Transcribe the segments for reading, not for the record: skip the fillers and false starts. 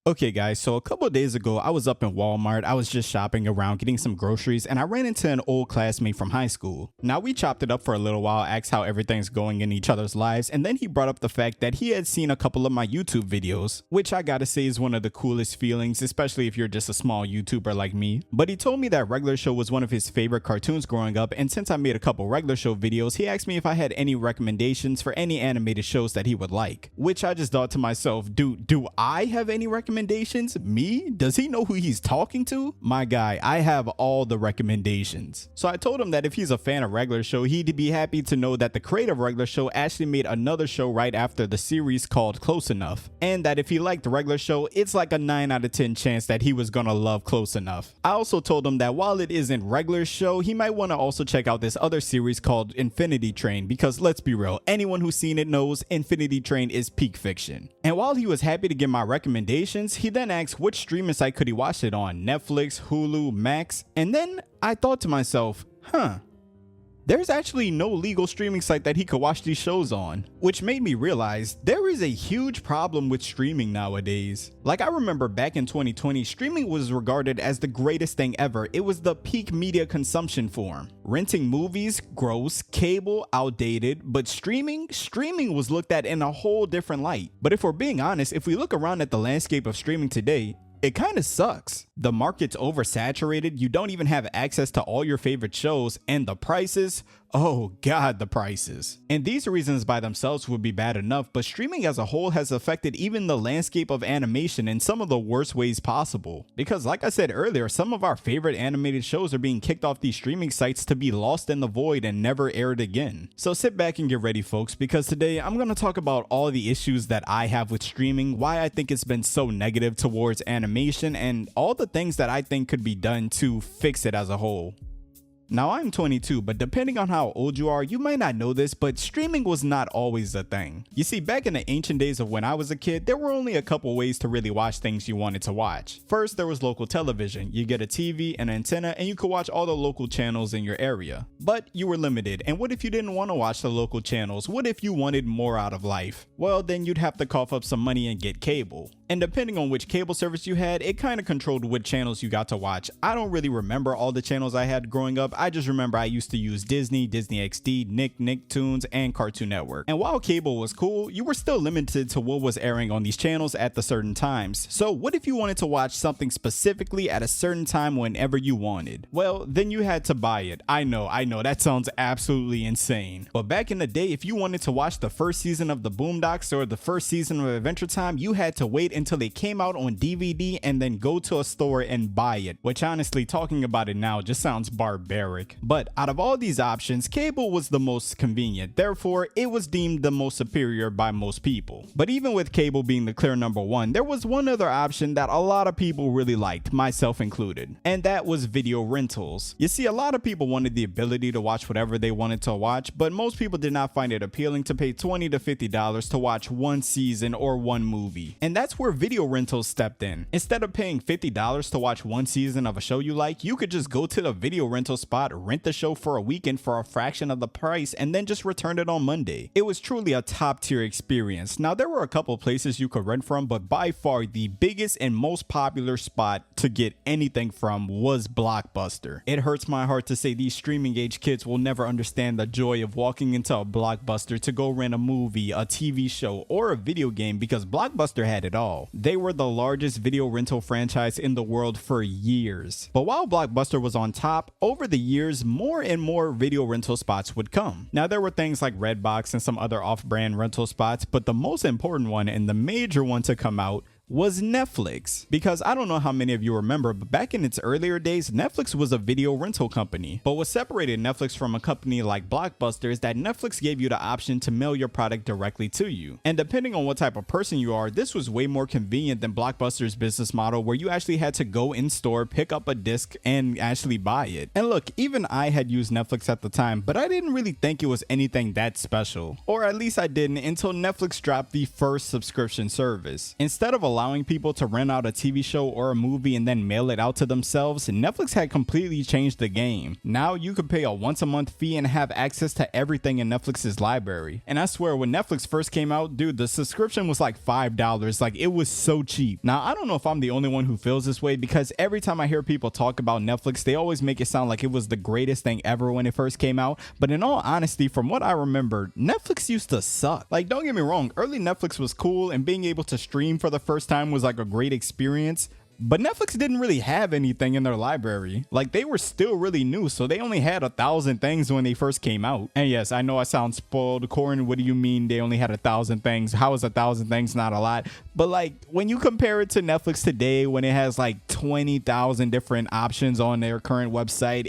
Okay guys, so a couple of days ago, I was up in Walmart. I was just shopping around, getting some groceries, and I ran into an old classmate from high school. Now we chopped it up for a little while, asked how everything's going in each other's lives, and then he brought up the fact that he had seen a couple of my YouTube videos, which I gotta say is one of the coolest feelings, especially if you're just a small YouTuber like me. But he told me that Regular Show was one of his favorite cartoons growing up, and since I made a couple Regular Show videos, he asked me if I had any recommendations for any animated shows that he would like. Which I just thought to myself, do I have any recommendations? Me? Does he know who he's talking to? My guy, I have all the recommendations. So I told him that if he's a fan of Regular Show, he'd be happy to know that the creator of Regular Show actually made another show right after the series called Close Enough, and that if he liked Regular Show, it's like a 9 out of 10 chance that he was gonna love Close Enough. I also told him that while it isn't Regular Show, he might want to also check out this other series called Infinity Train, because let's be real, anyone who's seen it knows Infinity Train is peak fiction. And while he was happy to give my recommendations, he then asked which streaming site could he watch it on, Netflix, Hulu, Max, and then I thought to myself, there's actually no legal streaming site that he could watch these shows on, which made me realize there is a huge problem with streaming nowadays. Like, I remember back in 2020, streaming was regarded as the greatest thing ever. It was the peak media consumption form. Renting movies, gross, cable, outdated, but streaming was looked at in a whole different light. But if we're being honest, if we look around at the landscape of streaming today, it kind of sucks. The market's oversaturated, you don't even have access to all your favorite shows, and the prices, oh god, the prices. And these reasons by themselves would be bad enough, but streaming as a whole has affected even the landscape of animation in some of the worst ways possible. Because like I said earlier, some of our favorite animated shows are being kicked off these streaming sites to be lost in the void and never aired again. So sit back and get ready folks, because today I'm going to talk about all the issues that I have with streaming, why I think it's been so negative towards animation, and all the things that I think could be done to fix it as a whole. Now I'm 22, but depending on how old you are, you might not know this, but streaming was not always a thing. You see, back in the ancient days of when I was a kid, there were only a couple ways to really watch things you wanted to watch. First, there was local television. You get a TV, an antenna, and you could watch all the local channels in your area. But you were limited, and what if you didn't want to watch the local channels? What if you wanted more out of life? Well, then you'd have to cough up some money and get cable. And depending on which cable service you had, it kind of controlled what channels you got to watch. I don't really remember all the channels I had growing up. I just remember I used to use Disney, Disney XD, Nicktoons, and Cartoon Network. And while cable was cool, you were still limited to what was airing on these channels at the certain times. So what if you wanted to watch something specifically at a certain time whenever you wanted? Well, then you had to buy it. I know, that sounds absolutely insane. But back in the day, if you wanted to watch the first season of the Boondocks or the first season of Adventure Time, you had to wait until they came out on DVD and then go to a store and buy it, which honestly, talking about it now just sounds barbaric. But out of all these options, cable was the most convenient, therefore it was deemed the most superior by most people. But even with cable being the clear number one, there was one other option that a lot of people really liked, myself included, and that was video rentals. You see, a lot of people wanted the ability to watch whatever they wanted to watch, but most people did not find it appealing to pay $20 to $50 to watch one season or one movie. And that's where video rentals stepped in. Instead of paying $50 to watch one season of a show you like, you could just go to the video rental spot, rent the show for a weekend for a fraction of the price, and then just return it on Monday. It was truly a top tier experience. Now there were a couple places you could rent from, but by far the biggest and most popular spot to get anything from was Blockbuster. It hurts my heart to say these streaming age kids will never understand the joy of walking into a Blockbuster to go rent a movie, a TV show, or a video game, because Blockbuster had it all. They were the largest video rental franchise in the world for years. But while Blockbuster was on top, over the years, more and more video rental spots would come. Now there were things like Redbox and some other off-brand rental spots, but the most important one and the major one to come out was Netflix. Because I don't know how many of you remember, but back in its earlier days, Netflix was a video rental company. But what separated Netflix from a company like Blockbuster is that Netflix gave you the option to mail your product directly to you. And depending on what type of person you are, this was way more convenient than Blockbuster's business model, where you actually had to go in store, pick up a disc, and actually buy it. And look, even I had used Netflix at the time, but I didn't really think it was anything that special. Or at least I didn't until Netflix dropped the first subscription service. Instead of a allowing people to rent out a TV show or a movie and then mail it out to themselves, Netflix had completely changed the game. Now you could pay a once-a-month fee and have access to everything in Netflix's library. And I swear, when Netflix first came out, dude, the subscription was like $5. Like, it was so cheap. Now, I don't know if I'm the only one who feels this way, because every time I hear people talk about Netflix, they always make it sound like it was the greatest thing ever when it first came out. But in all honesty, from what I remember, Netflix used to suck. Like, don't get me wrong, early Netflix was cool, and being able to stream for the first time was like a great experience. But Netflix didn't really have anything in their library. Like, they were still really new, so they only had 1,000 things when they first came out. And yes, I know I sound spoiled. Corin, what do you mean they only had 1,000 things? How is 1,000 things not a lot? But like, when you compare it to Netflix today, when it has like 20,000 different options on their current website,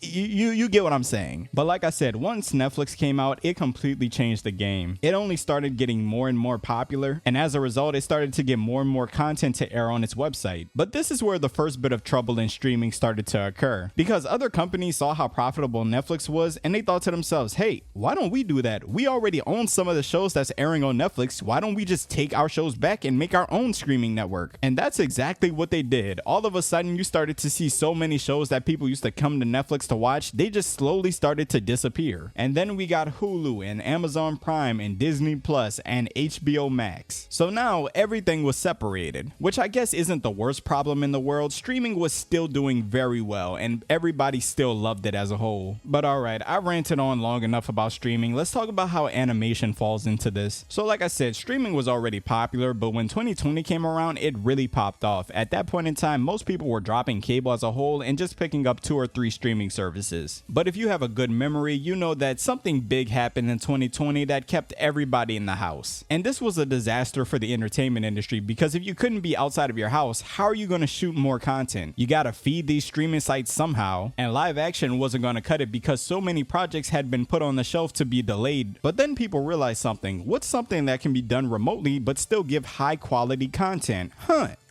you get what I'm saying. But like I said, once Netflix came out, it completely changed the game. It only started getting more and more popular, and as a result, it started to get more and more content to air on its website. But this is where the first bit of trouble in streaming started to occur, because other companies saw how profitable Netflix was, and they thought to themselves, hey, why don't we do that? We already own some of the shows that's airing on Netflix. Why don't we just take our shows back and make our own streaming network? And that's exactly what they did. All of a sudden, you started to see so many shows that people used to come to Netflix to watch, they just slowly started to disappear. And then we got Hulu and Amazon Prime and Disney Plus and HBO Max. So now everything was separated, which I guess isn't the worst problem in the world. Streaming was still doing very well, and everybody still loved it as a whole. But alright, I ranted on long enough about streaming. Let's talk about how animation falls into this. So like I said, streaming was already popular, but when 2020 came around, it really popped off. At that point in time, most people were dropping cable as a whole and just picking up 2 or 3 streaming services. But if you have a good memory, you know that something big happened in 2020 that kept everybody in the house. And this was a disaster for the entertainment industry, because if you couldn't be outside of your house, how are you going to shoot more content? You gotta feed these streaming sites somehow, and live action wasn't gonna cut it because so many projects had been put on the shelf to be delayed. But then people realized something. What's something that can be done remotely but still give high quality content?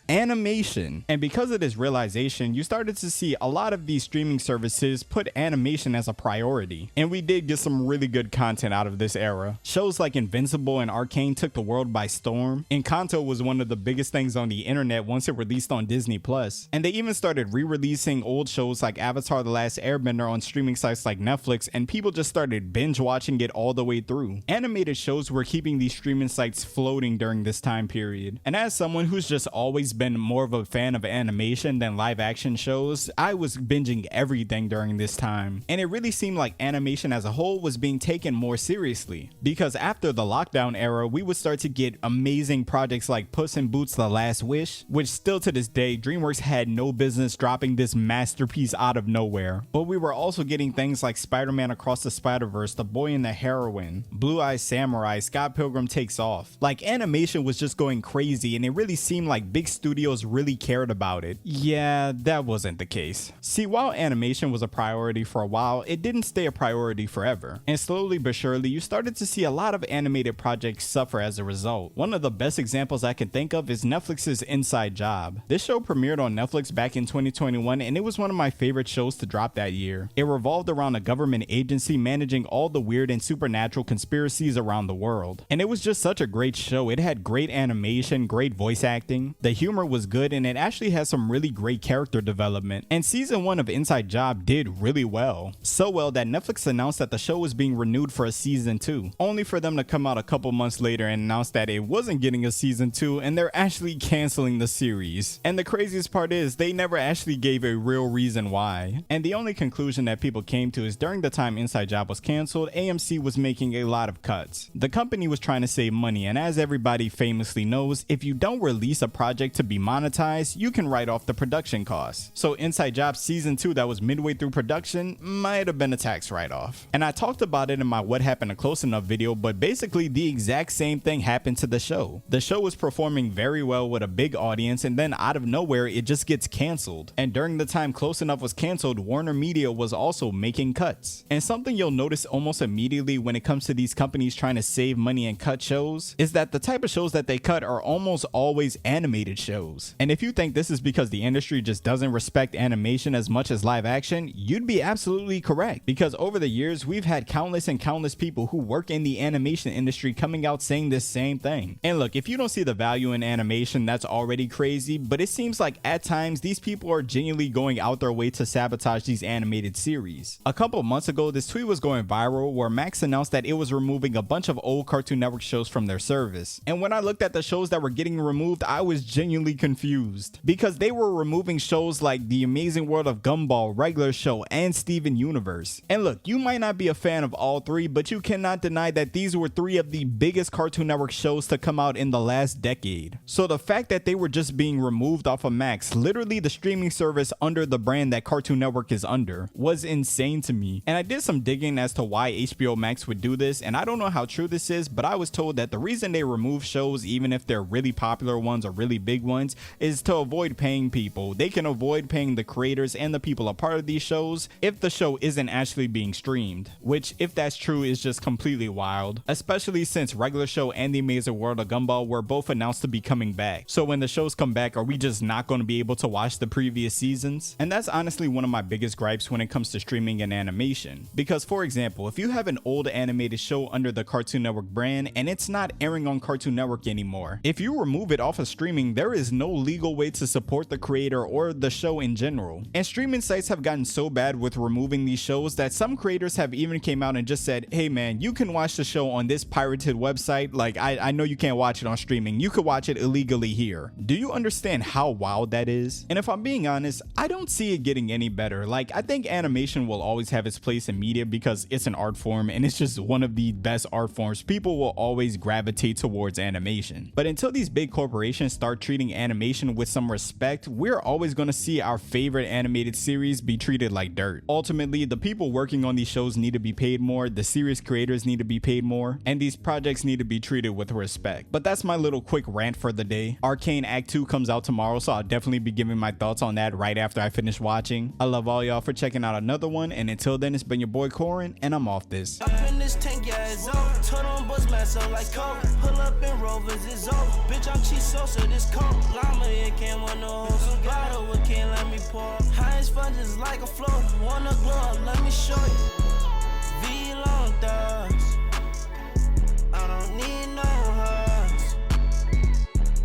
Animation. And because of this realization, you started to see a lot of these streaming services put animation as a priority. And we did get some really good content out of this era. Shows like Invincible and Arcane took the world by storm. Encanto was one of the biggest things on the internet once it released on Disney Plus. And they even started re-releasing old shows like Avatar: The Last Airbender on streaming sites like Netflix, and people just started binge watching it all the way through. Animated shows were keeping these streaming sites floating during this time period. And as someone who's just always been more of a fan of animation than live action shows, I was binging everything during this time. And it really seemed like animation as a whole was being taken more seriously, because after the lockdown era, we would start to get amazing projects like Puss in Boots: The Last Wish, which still to this day, DreamWorks had no business dropping this masterpiece out of nowhere. But we were also getting things like Spider-Man Across the Spider-Verse, The Boy and the Heroine, Blue Eye Samurai, Scott Pilgrim Takes Off. Like, animation was just going crazy, and it really seemed like big studios really cared about it. Yeah, that wasn't the case. See, while animation was a priority for a while, it didn't stay a priority forever. And slowly but surely, you started to see a lot of animated projects suffer as a result. One of the best examples I can think of is Netflix's Inside Job. This show premiered on Netflix back in 2021, and it was one of my favorite shows to drop that year. It revolved around a government agency managing all the weird and supernatural conspiracies around the world. And it was just such a great show. It had great animation, great voice acting. The humor was good, and it actually has some really great character development. And season 1 of Inside Job did really well. So well that Netflix announced that the show was being renewed for a season 2, only for them to come out a couple months later and announce that it wasn't getting a season 2 and they're actually canceling the series. And the craziest part is they never actually gave a real reason why. And the only conclusion that people came to is during the time Inside Job was canceled, AMC was making a lot of cuts. The company was trying to save money, and as everybody famously knows, if you don't release a project to be monetized, you can write off the production costs. So Inside Job season 2 that was midway through production might have been a tax write-off. And I talked about it in my What Happened to Close Enough video, but basically the exact same thing happened to the show. The show was performing very well with a big audience, and then out of nowhere it just gets canceled. And during the time Close Enough was canceled, Warner Media was also making cuts. And something you'll notice almost immediately when it comes to these companies trying to save money and cut shows is that the type of shows that they cut are almost always animated shows. shows. And if you think this is because the industry just doesn't respect animation as much as live action, you'd be absolutely correct, because over the years we've had countless and countless people who work in the animation industry coming out saying this same thing. And look, if you don't see the value in animation, that's already crazy, but it seems like at times these people are genuinely going out their way to sabotage these animated series. A couple months ago, this tweet was going viral where Max announced that it was removing a bunch of old Cartoon Network shows from their service. And when I looked at the shows that were getting removed, I was genuinely confused, because they were removing shows like The Amazing World of Gumball, Regular Show, and Steven Universe. And look, you might not be a fan of all three, but you cannot deny that these were three of the biggest Cartoon Network shows to come out in the last decade. So the fact that they were just being removed off of Max, literally the streaming service under the brand that Cartoon Network is under, was insane to me. And I did some digging as to why HBO Max would do this, and I don't know how true this is, but I was told that the reason they remove shows, even if they're really popular ones or really big ones, is to avoid paying people. They can avoid paying the creators and the people a part of these shows if the show isn't actually being streamed, which, if that's true, is just completely wild, especially since Regular Show and The Amazing World of Gumball were both announced to be coming back. So when the shows come back, are we just not going to be able to watch the previous seasons? And that's honestly one of my biggest gripes when it comes to streaming and animation, because for example, if you have an old animated show under the Cartoon Network brand and it's not airing on Cartoon Network anymore, if you remove it off of streaming, there is no legal way to support the creator or the show in general. And streaming sites have gotten so bad with removing these shows that some creators have even came out and just said, hey man, you can watch the show on this pirated website, like I know you can't watch it on streaming, you could watch it illegally here. Do you understand how wild that is? And if I'm being honest, I don't see it getting any better. Like, I think animation will always have its place in media because it's an art form and it's just one of the best art forms. People will always gravitate towards animation. But until these big corporations start treating animation with some respect, we're always going to see our favorite animated series be treated like dirt. Ultimately, the people working on these shows need to be paid more, the series creators need to be paid more, and these projects need to be treated with respect. But that's my little quick rant for the day. Arcane Act 2 comes out tomorrow, so I'll definitely be giving my thoughts on that right after I finish watching. I love all y'all for checking out another one, and until then, it's been your boy Corin, and I'm off this. Up in this tank, yeah, it's old. Turn on bus master like coke. Pull up in Rovers, it's old. Bitch, I'm cheese Sosa, this coke. Llama, it can't want no hoes. Bottle, it can't let me pour. High as fun, just like a float. Wanna glow up, let me show you.